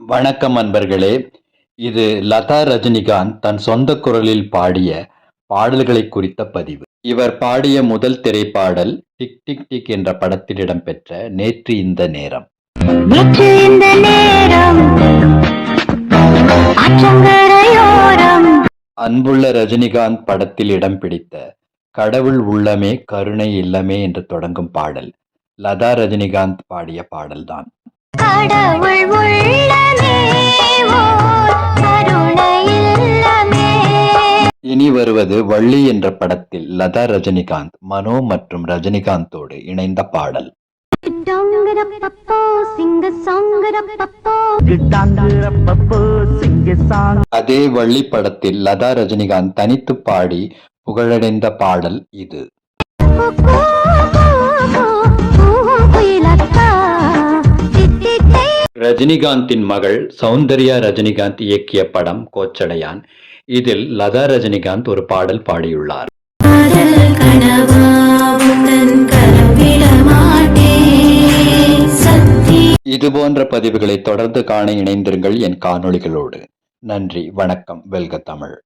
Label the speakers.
Speaker 1: வணக்கம் அன்பர்களே. இது லதா ரஜினிகாந்த் தன் சொந்த குரலில் பாடிய பாடல்களை குறித்த பதிவு. இவர் பாடிய முதல் திரைப்பாடல் டிக் டிக் டிக் என்ற படத்தில் இடம்பெற்ற நேற்று இந்த நேரம். அன்புள்ள ரஜினிகாந்த் படத்தில் இடம் பிடித்த கடவுள் உள்ளமே கருணை இல்லமே என்று தொடங்கும் பாடல் லதா ரஜினிகாந்த் பாடிய பாடல்தான். இனி வருவது வள்ளி என்ற படத்தில் லதா ரஜினிகாந்த் மனோ மற்றும் ரஜினிகாந்தோடு இணைந்த பாடல். அதே வள்ளி படத்தில் லதா ரஜினிகாந்த் தனித்து பாடி புகழடைந்த பாடல் இது. ரஜினிகாந்தின் மகள் சௌந்தர்யா ரஜினிகாந்த் இயக்கிய படம் கோச்சடையான். இதில் லதா ரஜினிகாந்த் ஒரு பாடல் பாடியுள்ளார். இதுபோன்ற பதிவுகளை தொடர்ந்து காண இணைந்திருங்கள் என் காணொளிகளோடு. நன்றி, வணக்கம். வெல்க தமிழ்.